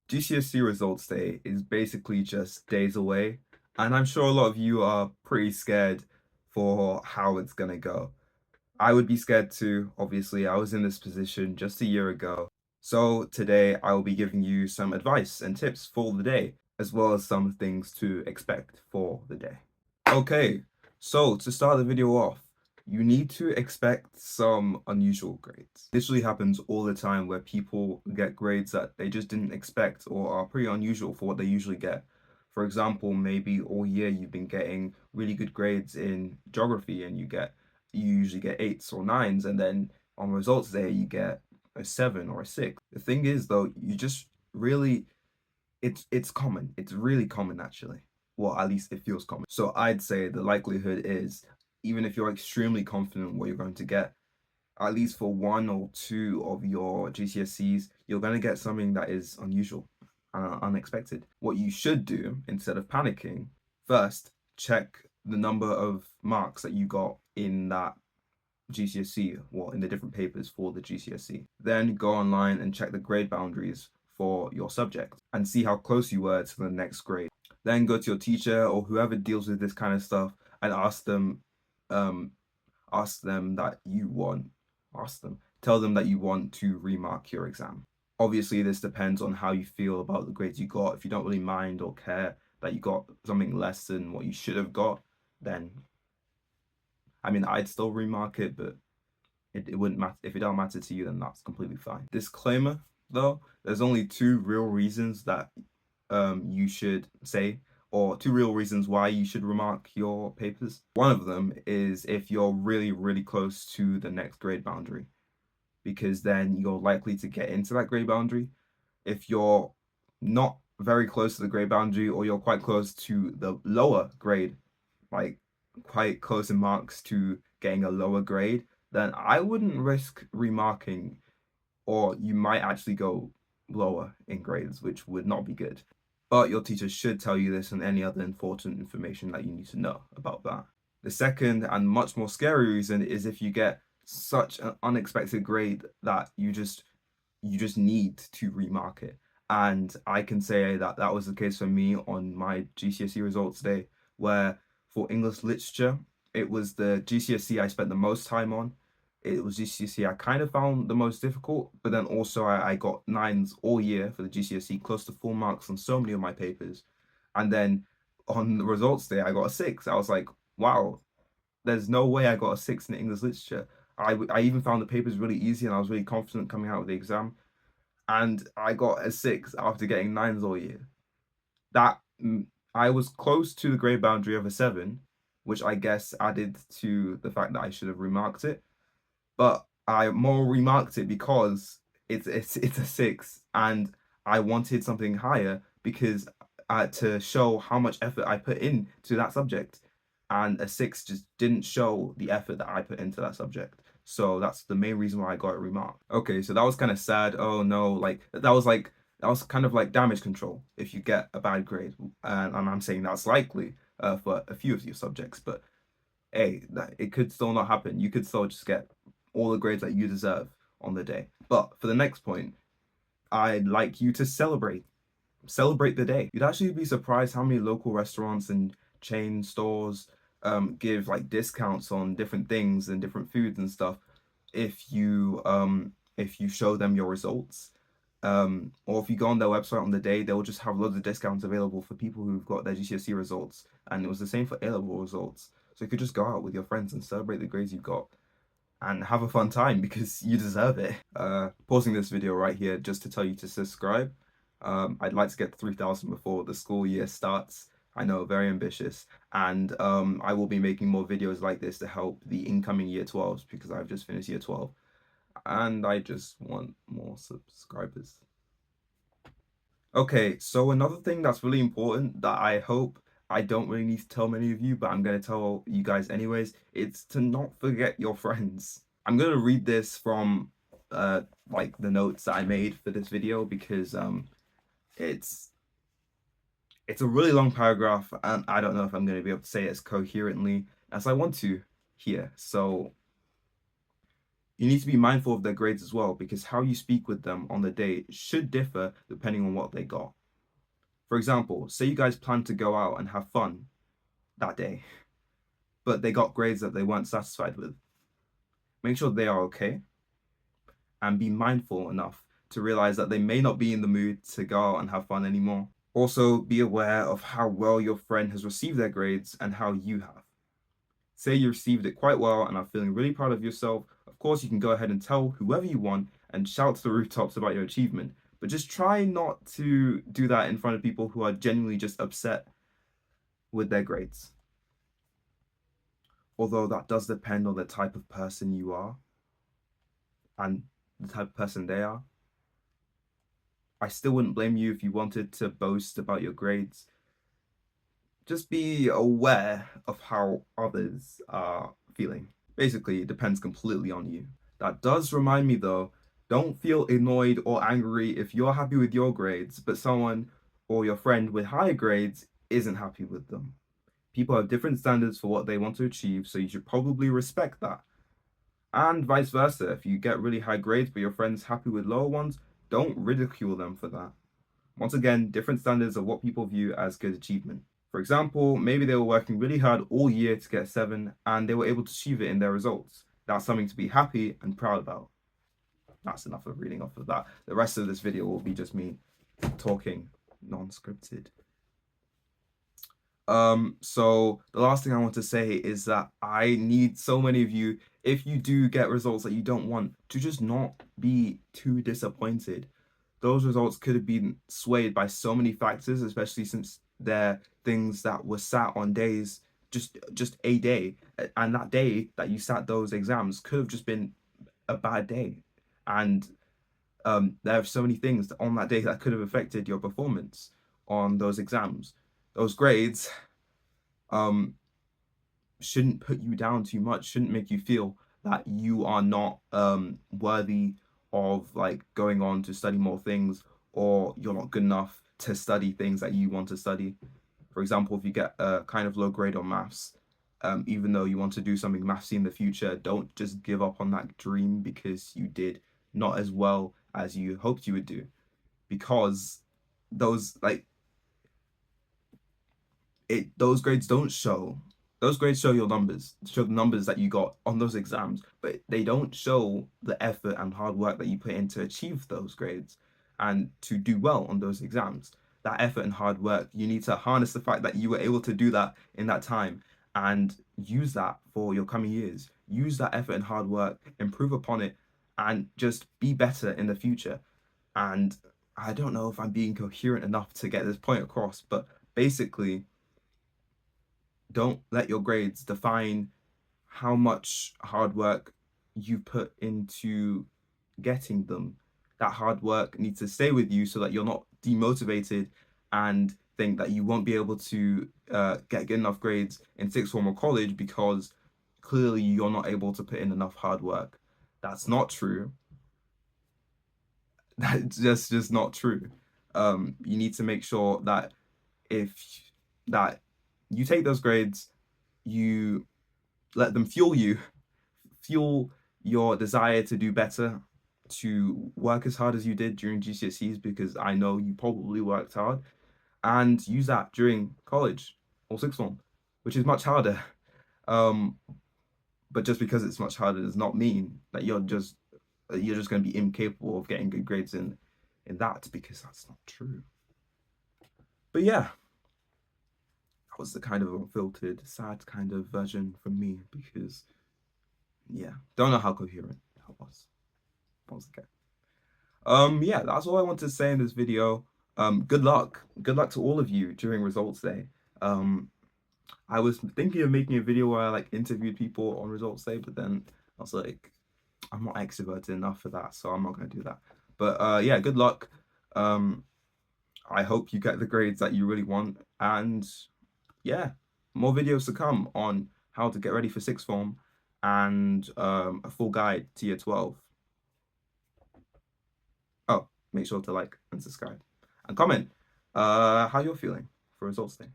GCSE results day is basically just days away, and I'm sure a lot of you are pretty scared for how it's gonna go. I would be scared too, obviously. I was in this position just a year ago. So today I will be giving you some advice and tips for the day, as well as some things to expect for the day. Okay, so to start the video off, you need to expect some unusual grades. This usually happens all the time where people get grades that they just didn't expect or are pretty unusual for what they usually get. For example, maybe all year you've been getting really good grades in geography and you usually get eights or nines, and then on results day you get a seven or a six. The thing is though, you just really it's common. It's really common actually. Well, at least it feels common. So I'd say the likelihood is, even if you're extremely confident what you're going to get, at least for one or two of your GCSEs, you're going to get something that is unusual, unexpected. What you should do instead of panicking, first check the number of marks that you got in that GCSE, well, in the different papers for the GCSE. Then go online and check the grade boundaries for your subject and see how close you were to the next grade. Then go to your teacher or whoever deals with this kind of stuff and um, tell them that you want to remark your exam. Obviously, this depends on how you feel about the grades you got. If you don't really mind or care that you got something less than what you should have got, then I mean, I'd still remark it, but it wouldn't matter. If it don't matter to you, then that's completely fine. Disclaimer though, there's only two real reasons that you should say, or two real reasons why you should remark your papers. One of them is if you're really, really close to the next grade boundary, because then you're likely to get into that grade boundary. If you're not very close to the grade boundary, or you're quite close to the lower grade, like quite close in marks to getting a lower grade, then I wouldn't risk remarking, or you might actually go lower in grades, which would not be good. But your teacher should tell you this and any other important information that you need to know about that. The second and much more scary reason is if you get such an unexpected grade that you just need to remark it. And I can say that that was the case for me on my GCSE results day, where for English literature, it was the GCSE I spent the most time on. It was GCSE I kind of found the most difficult, but then also I got nines all year for the GCSE, close to full marks on so many of my papers. And then on the results day, I got a six. I was like, wow, there's no way I got a six in English literature. I even found the papers really easy and I was really confident coming out of the exam. And I got a six after getting nines all year. That I was close to the grade boundary of a seven, which I guess added to the fact that I should have remarked it. But I more remarked it because it's a six, and I wanted something higher because to show how much effort I put into that subject, and a six just didn't show the effort that I put into that subject. So that's the main reason why I got it remarked. Okay, so that was kind of sad. Oh no, that was kind of like damage control if you get a bad grade, and I'm saying that's likely for a few of your subjects, but hey, that it could still not happen. You could still just get all the grades that you deserve on the day. But for the next point, I'd like you to celebrate the day. You'd actually be surprised how many local restaurants and chain stores give like discounts on different things and different foods and stuff if you show them your results. Or if you go on their website on the day, they'll just have loads of discounts available for people who've got their GCSE results. And it was the same for A-level results. So you could just go out with your friends and celebrate the grades you got and have a fun time because you deserve it. Pausing this video right here just to tell you to subscribe. I'd like to get to 3,000 before the school year starts. I know, very ambitious. And I will be making more videos like this to help the incoming year 12s because I've just finished year 12 and I just want more subscribers. Okay, so another thing that's really important that I hope I don't really need to tell many of you, but I'm going to tell you guys anyways, it's to not forget your friends. I'm going to read this from like the notes that I made for this video because it's it's a really long paragraph and I don't know if I'm going to be able to say it as coherently as I want to here. So You need to be mindful of their grades as well, because how you speak with them on the day should differ depending on what they got. For example, say you guys plan to go out and have fun that day, but they got grades that they weren't satisfied with. Make sure they are okay and be mindful enough to realize that they may not be in the mood to go out and have fun anymore. Also, be aware of how well your friend has received their grades and how you have. Say you received it quite well and are feeling really proud of yourself. Of course, you can go ahead and tell whoever you want and shout to the rooftops about your achievement. But just try not to do that in front of people who are genuinely just upset with their grades. Although that does depend on the type of person you are and the type of person they are. I still wouldn't blame you if you wanted to boast about your grades. Just be aware of how others are feeling. Basically, it depends completely on you. That does remind me though, don't feel annoyed or angry if you're happy with your grades, but someone or your friend with higher grades isn't happy with them. People have different standards for what they want to achieve, so you should probably respect that. And vice versa, if you get really high grades but your friend's happy with lower ones, don't ridicule them for that. Once again, different standards of what people view as good achievement. For example, maybe they were working really hard all year to get a 7 and they were able to achieve it in their results. That's something to be happy and proud about. That's enough of reading off of that. The rest of this video will be just me talking non-scripted. So the last thing I want to say is that I need so many of you, if you do get results that you don't want, to just not be too disappointed. Those results could have been swayed by so many factors, especially since they're things that were sat on days, just a day. And that day that you sat those exams could have just been a bad day. And there are so many things on that day that could have affected your performance on those exams. Those grades shouldn't put you down too much, shouldn't make you feel that you are not worthy of like going on to study more things, or you're not good enough to study things that you want to study. For example, if you get a kind of low grade on maths, even though you want to do something mathsy in the future, don't just give up on that dream because you did not as well as you hoped you would do. Because those like those grades don't show, those grades show your numbers, show the numbers that you got on those exams, but they don't show the effort and hard work that you put in to achieve those grades and to do well on those exams. That effort and hard work, you need to harness the fact that you were able to do that in that time and use that for your coming years. Use that effort and hard work, improve upon it, and just be better in the future. And I don't know if I'm being coherent enough to get this point across, but basically, don't let your grades define how much hard work you put into getting them. That hard work needs to stay with you so that you're not demotivated and think that you won't be able to get good enough grades in sixth form or college because clearly you're not able to put in enough hard work. That's not true. That's just not true. You need to make sure that if that you take those grades, you let them fuel you, fuel your desire to do better, to work as hard as you did during GCSEs, because I know you probably worked hard, and use that during college or sixth form, which is much harder. But just because it's much harder does not mean that you're just going to be incapable of getting good grades in that, because that's not true. But yeah, that was the kind of unfiltered, sad kind of version from me, because yeah, don't know how coherent that was. Once again. Yeah, that's all I want to say in this video. Good luck. Good luck to all of you during results day. I was thinking of making a video where I like interviewed people on results day, but then I was like, I'm not extroverted enough for that, so I'm not gonna do that. But yeah, good luck. I hope you get the grades that you really want, and yeah, more videos to come on how to get ready for sixth form and a full guide to year 12. Oh, make sure to like and subscribe and comment how you're feeling for results day.